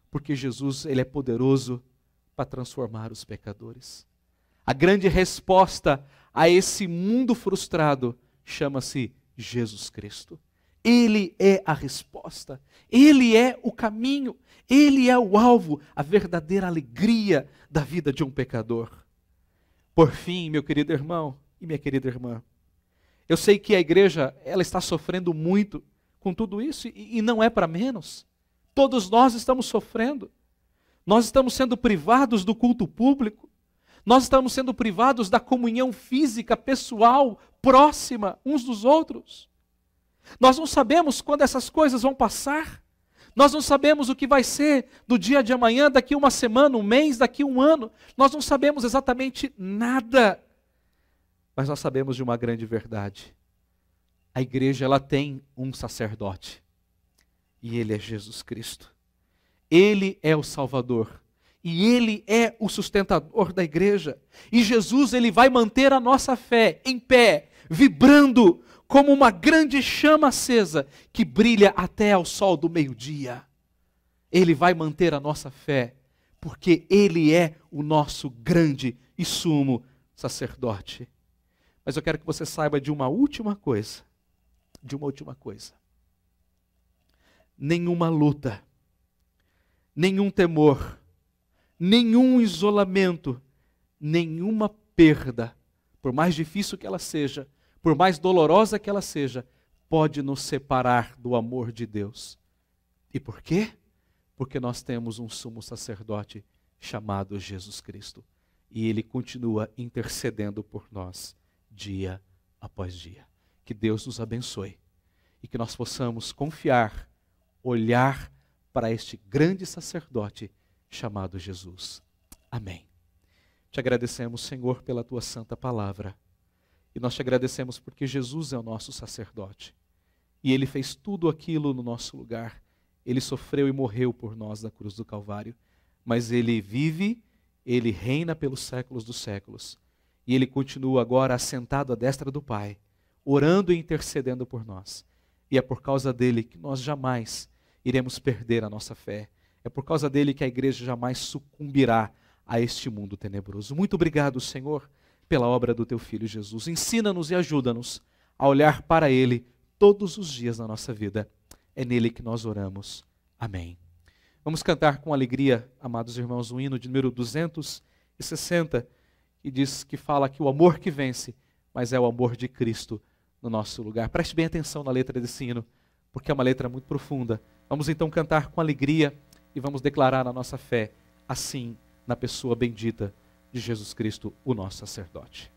Speaker 4: porque Jesus, Ele é poderoso para transformar os pecadores. A grande resposta a esse mundo frustrado chama-se Jesus Cristo. Ele é a resposta, Ele é o caminho, Ele é o alvo, a verdadeira alegria da vida de um pecador. Por fim, meu querido irmão e minha querida irmã, eu sei que a igreja ela está sofrendo muito com tudo isso e não é para menos. Todos nós estamos sofrendo. Nós estamos sendo privados do culto público. Nós estamos sendo privados da comunhão física, pessoal, próxima uns dos outros. Nós não sabemos quando essas coisas vão passar. Nós não sabemos o que vai ser do dia de amanhã, daqui uma semana, um mês, daqui um ano. Nós não sabemos exatamente nada. Mas nós sabemos de uma grande verdade. A igreja ela tem um sacerdote. E ele é Jesus Cristo. Ele é o Salvador. E Ele é o sustentador da igreja. E Jesus ele vai manter a nossa fé em pé, vibrando como uma grande chama acesa que brilha até ao sol do meio-dia. Ele vai manter a nossa fé, porque Ele é o nosso grande e sumo sacerdote. Mas eu quero que você saiba de uma última coisa. Nenhuma luta, nenhum temor, nenhum isolamento, nenhuma perda, por mais difícil que ela seja, por mais dolorosa que ela seja, pode nos separar do amor de Deus. E por quê? Porque nós temos um sumo sacerdote chamado Jesus Cristo. E Ele continua intercedendo por nós, dia após dia. Que Deus nos abençoe. E que nós possamos confiar, olhar para este grande sacerdote chamado Jesus. Amém. Te agradecemos, Senhor, pela Tua santa palavra. E nós te agradecemos porque Jesus é o nosso sacerdote. E Ele fez tudo aquilo no nosso lugar. Ele sofreu e morreu por nós na cruz do Calvário. Mas Ele vive, Ele reina pelos séculos dos séculos. E Ele continua agora assentado à destra do Pai, orando e intercedendo por nós. E é por causa dele que nós jamais iremos perder a nossa fé. É por causa dele que a igreja jamais sucumbirá a este mundo tenebroso. Muito obrigado, Senhor, pela obra do Teu Filho Jesus. Ensina-nos e ajuda-nos a olhar para Ele todos os dias na nossa vida. É nele que nós oramos. Amém. Vamos cantar com alegria, amados irmãos, o hino de número 200 e 60, e diz que fala que o amor que vence, mas é o amor de Cristo no nosso lugar. Preste bem atenção na letra desse hino, porque é uma letra muito profunda. Vamos então cantar com alegria e vamos declarar a nossa fé, assim, na pessoa bendita de Jesus Cristo, o nosso sacerdote.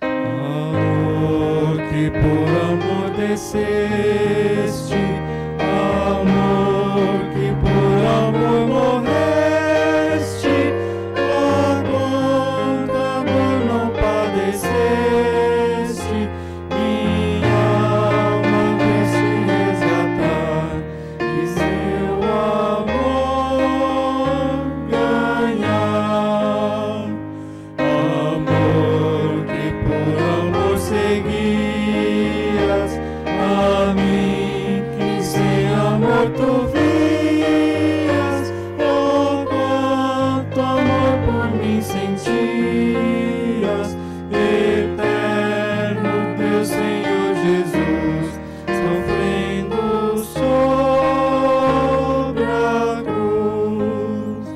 Speaker 5: Amor que por amor desceste, amor que por amor morreste, a quanto amor não padeceste, minha alma quer se resgatar e seu amor ganhar. Amor que por amor seguias, a mim que sem amor tu vias, oh quanto amor por mim sentias, eterno teu Senhor Jesus, sofrendo sobre a cruz.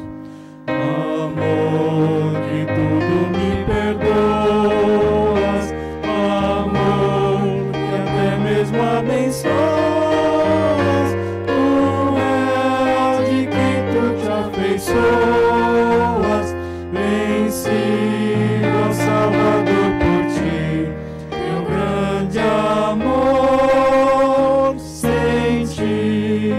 Speaker 5: Amor que tudo me perdoas, amor que até mesmo abençoas, tu és de quem tu te afeiçoas, vencido, ó Salvador, por ti, teu grande amor senti.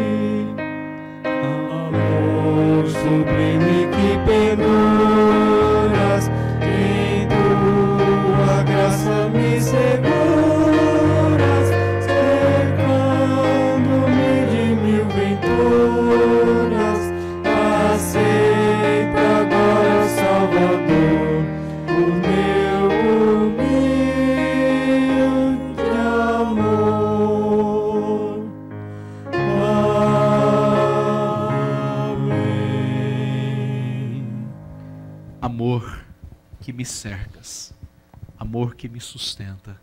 Speaker 5: Amor sublime que penduras, em tua graça me seguras, cercando-me de mil venturas. Aceita agora, Salvador, o meu humilde amor. Amém.
Speaker 4: Amor que me cercas, amor que me sustenta,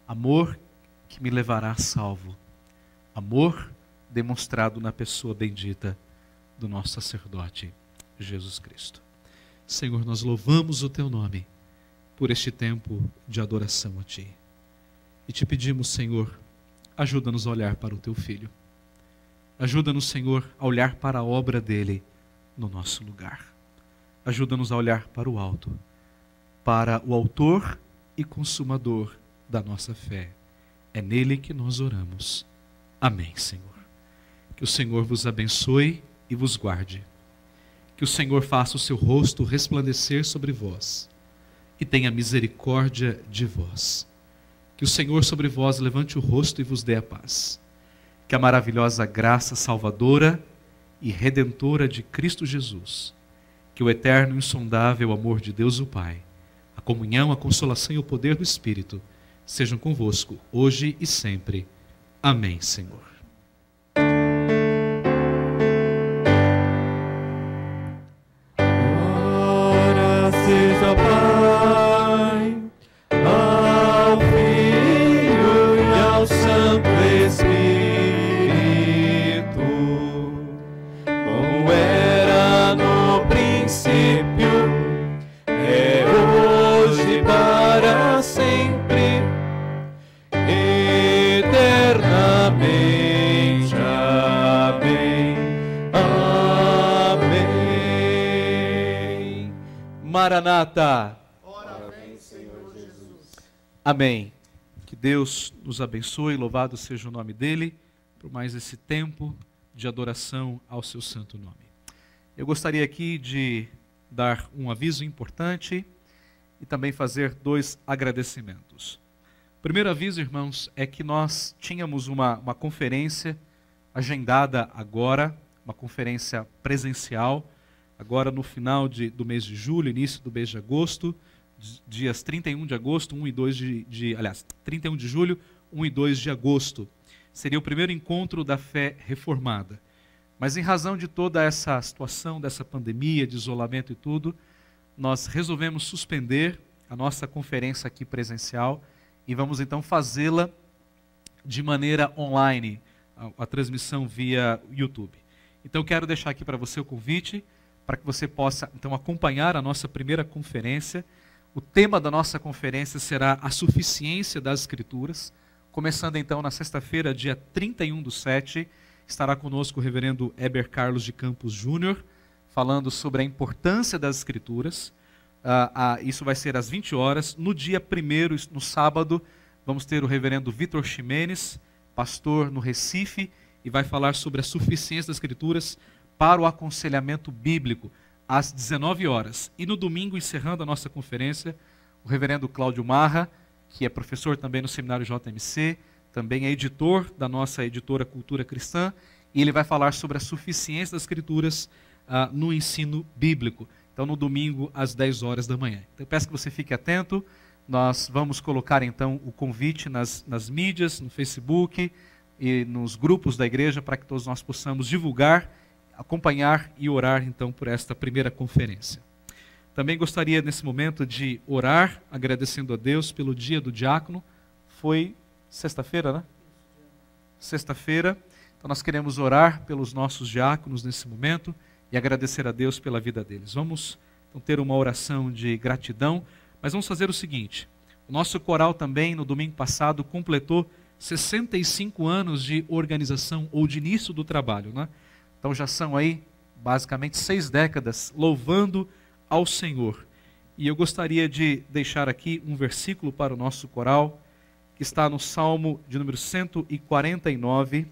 Speaker 4: amor que me levará salvo, amor demonstrado na pessoa bendita do nosso sacerdote, Jesus Cristo. Senhor, nós louvamos o Teu nome por este tempo de adoração a Ti. E te pedimos, Senhor, ajuda-nos a olhar para o Teu Filho. Ajuda-nos, Senhor, a olhar para a obra dEle no nosso lugar. Ajuda-nos a olhar para o alto, para o autor e consumador da nossa fé. É nele que nós oramos. Amém, Senhor. Que o Senhor vos abençoe e vos guarde. Que o Senhor faça o seu rosto resplandecer sobre vós e tenha misericórdia de vós. Que o Senhor sobre vós levante o rosto e vos dê a paz. Que a maravilhosa graça salvadora e redentora de Cristo Jesus, que o eterno e insondável amor de Deus o Pai, a comunhão, a consolação e o poder do Espírito sejam convosco hoje e sempre. Amém, Senhor.
Speaker 5: Glória seja ao Pai, ao Filho e ao Santo Espírito, como era no princípio, é hoje e para sempre, eternamente. Amém. Amém.
Speaker 4: Maranata.
Speaker 5: Ora vem, Senhor Jesus.
Speaker 4: Amém. Que Deus nos abençoe, louvado seja o nome dEle, por mais esse tempo de adoração ao seu santo nome. Eu gostaria aqui de dar um aviso importante e também fazer 2 agradecimentos. O primeiro aviso, irmãos, é que nós tínhamos uma conferência agendada agora, uma conferência presencial, agora no final do mês de julho, início do mês de agosto, dias 31 de agosto, 1 e 2 31 de julho, 1 e 2 de agosto. Seria o primeiro encontro da fé reformada. Mas em razão de toda essa situação, dessa pandemia, de isolamento e tudo, nós resolvemos suspender a nossa conferência aqui presencial e vamos então fazê-la de maneira online, a transmissão via YouTube. Então quero deixar aqui para você o convite para que você possa então acompanhar a nossa primeira conferência. O tema da nossa conferência será a suficiência das Escrituras. Começando então na sexta-feira, dia 31/7, estará conosco o reverendo Heber Carlos de Campos Júnior, falando sobre a importância das Escrituras. Isso vai ser às 20 horas. No dia 1º, no sábado, vamos ter o reverendo Vitor Ximenes, pastor no Recife, e vai falar sobre a suficiência das Escrituras para o aconselhamento bíblico, às 19 horas. E no domingo, encerrando a nossa conferência, o reverendo Cláudio Marra, que é professor também no Seminário JMC, também é editor da nossa editora Cultura Cristã, e ele vai falar sobre a suficiência das Escrituras no ensino bíblico. Então, no domingo, às 10 horas da manhã. Então, eu peço que você fique atento. Nós vamos colocar, então, o convite nas mídias, no Facebook e nos grupos da igreja, para que todos nós possamos divulgar, acompanhar e orar, então, por esta primeira conferência. Também gostaria, nesse momento, de orar, agradecendo a Deus pelo dia do diácono. Foi sexta-feira, né? Sexta-feira. Então, nós queremos orar pelos nossos diáconos nesse momento e agradecer a Deus pela vida deles. Vamos então ter uma oração de gratidão, mas vamos fazer o seguinte: o nosso coral também, no domingo passado, completou 65 anos de organização ou de início do trabalho, né? Então já são aí, basicamente, 6 décadas louvando ao Senhor. E eu gostaria de deixar aqui um versículo para o nosso coral, que está no Salmo de número 149,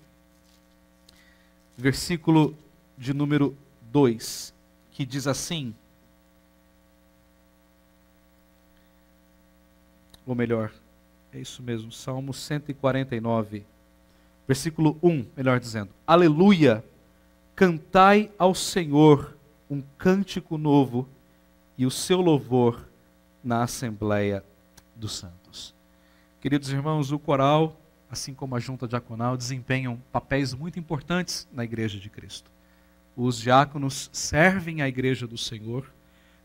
Speaker 4: versículo de número 2, que diz assim, ou melhor, é isso mesmo, Salmo 149, versículo 1, melhor dizendo: Aleluia, cantai ao Senhor um cântico novo e o seu louvor na Assembleia dos Santos. Queridos irmãos, o coral, assim como a junta diaconal, desempenham papéis muito importantes na Igreja de Cristo. Os diáconos servem à Igreja do Senhor,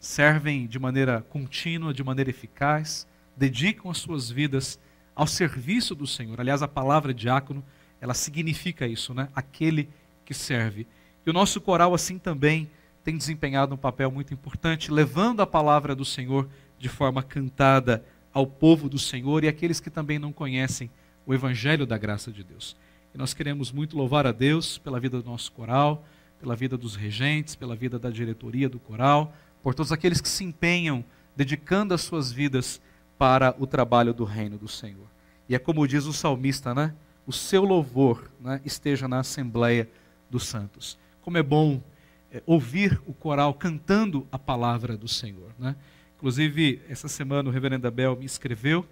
Speaker 4: servem de maneira contínua, de maneira eficaz, dedicam as suas vidas ao serviço do Senhor. Aliás, a palavra diácono, ela significa isso, né? Aquele que serve. E o nosso coral, assim também, tem desempenhado um papel muito importante, levando a palavra do Senhor de forma cantada ao povo do Senhor e àqueles que também não conhecem o Evangelho da graça de Deus. E nós queremos muito louvar a Deus pela vida do nosso coral, pela vida dos regentes, pela vida da diretoria do coral, por todos aqueles que se empenham, dedicando as suas vidas para o trabalho do reino do Senhor. E é como diz o salmista, né? O seu louvor, né, esteja na Assembleia dos Santos. Como é bom ouvir o coral cantando a palavra do Senhor, né? Inclusive, essa semana o reverendo Abel me escreveu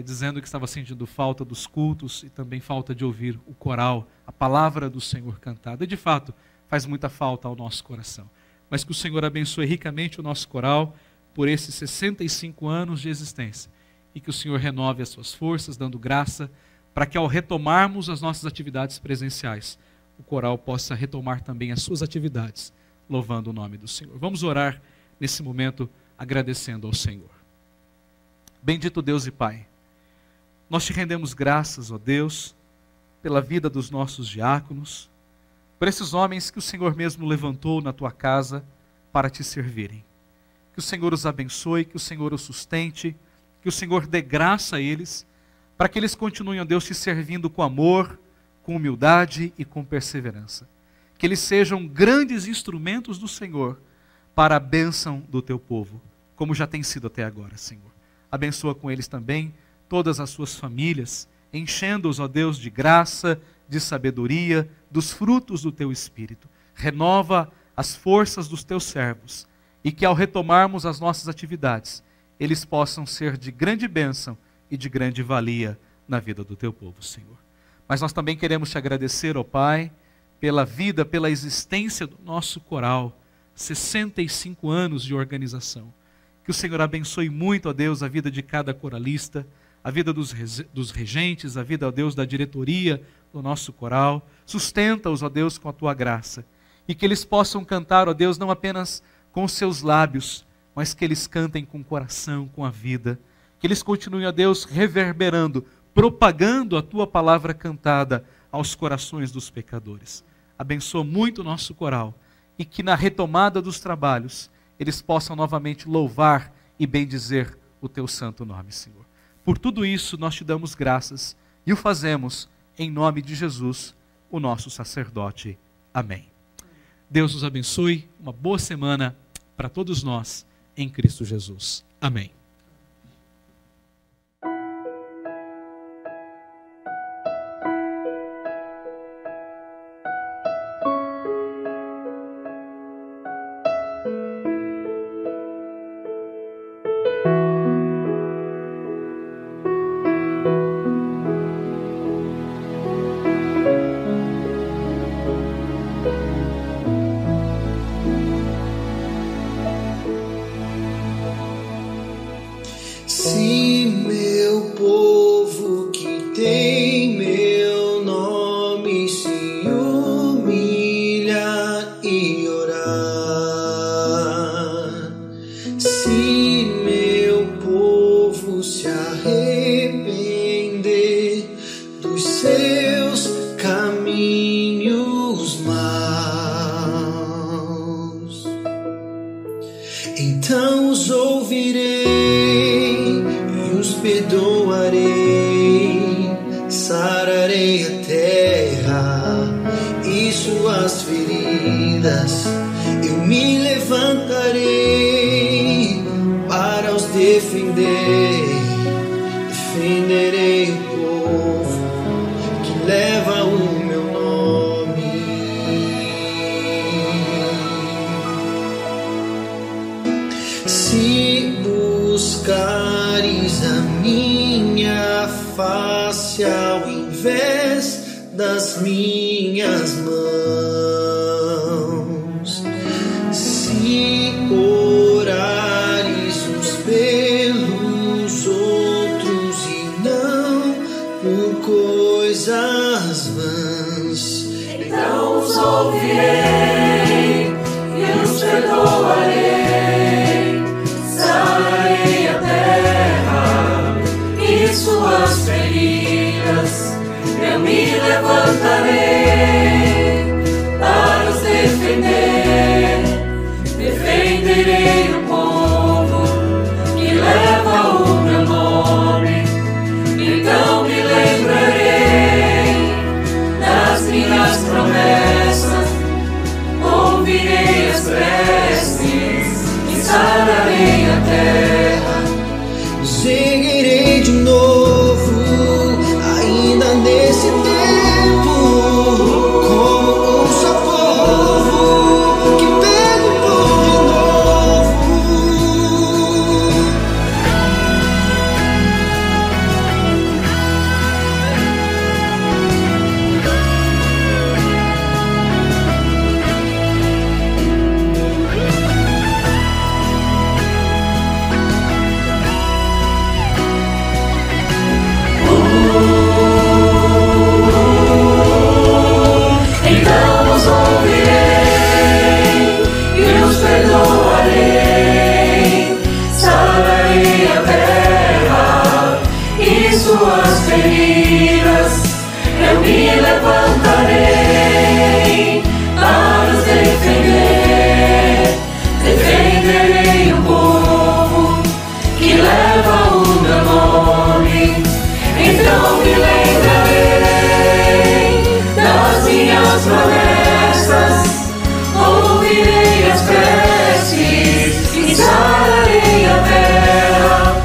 Speaker 4: dizendo que estava sentindo falta dos cultos e também falta de ouvir o coral, a palavra do Senhor cantada. E de fato, faz muita falta ao nosso coração. Mas que o Senhor abençoe ricamente o nosso coral por esses 65 anos de existência. E que o Senhor renove as suas forças, dando graça, para que ao retomarmos as nossas atividades presenciais, o coral possa retomar também as suas atividades, louvando o nome do Senhor. Vamos orar nesse momento, agradecendo ao Senhor. Bendito Deus e Pai, nós te rendemos graças, ó Deus, pela vida dos nossos diáconos, por esses homens que o Senhor mesmo levantou na tua casa para te servirem. Que o Senhor os abençoe, que o Senhor os sustente, que o Senhor dê graça a eles, para que eles continuem, ó Deus, te servindo com amor, com humildade e com perseverança. Que eles sejam grandes instrumentos do Senhor para a bênção do teu povo, como já tem sido até agora, Senhor. Abençoa com eles também todas as suas famílias, enchendo-os, ó Deus, de graça, de sabedoria, dos frutos do teu Espírito. Renova as forças dos teus servos e que ao retomarmos as nossas atividades, eles possam ser de grande bênção e de grande valia na vida do teu povo, Senhor. Mas nós também queremos te agradecer, ó Pai, pela vida, pela existência do nosso coral, 65 anos de organização. Que o Senhor abençoe muito, ó Deus, a vida de cada coralista, a vida dos regentes, a vida, ó Deus, da diretoria do nosso coral. Sustenta-os, ó Deus, com a tua graça. E que eles possam cantar, ó Deus, não apenas com os seus lábios, mas que eles cantem com o coração, com a vida. Que eles continuem, ó Deus, reverberando, propagando a Tua palavra cantada aos corações dos pecadores. Abençoa muito o nosso coral e que na retomada dos trabalhos eles possam novamente louvar e bendizer o Teu santo nome, Senhor. Por tudo isso nós Te damos graças e o fazemos em nome de Jesus, o nosso sacerdote. Amém. Deus nos abençoe, uma boa semana para todos nós em Cristo Jesus. Amém.
Speaker 6: Se meu povo que tem meu nome se humilhar e orar, se meu povo se arrepender dos seus caminhos maus, então os ouvirei, perdoarei, sararei a terra e suas feridas. Eu me levantarei para os defender. Defenderei o povo que leva o meu nome. Se buscares a minha face ao invés das minhas mãos, se orares uns pelos outros e não por coisas vãs,
Speaker 5: então os ouvirei e os perdoarei, sararei a terra e suas feridas. Eu me levantarei para os defender. Defenderei o povo que leva o meu nome. Então me lembrarei das minhas promessas. Ouvirei as preces e sararei a terra.
Speaker 6: Seguirei de novo, ainda nesse tempo, como um só povo que pede o pão de novo.
Speaker 5: Então os ouvirei e os perdoarei, sararei a terra e suas feridas. Eu me levantarei para os defender. Defenderei o povo que leva o meu nome. Então me lembrarei das minhas promessas. Ouvirei as preces e sararei a terra.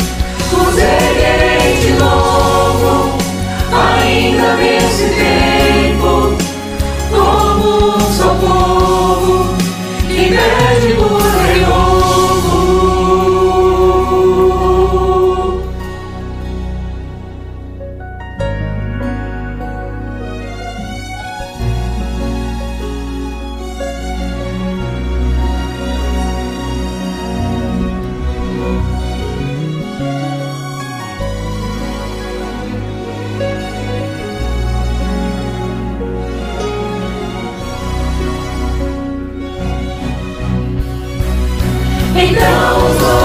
Speaker 5: Os erguerei de novo, ainda nesse tempo, como um só povo que pede por Senhor.
Speaker 7: Então os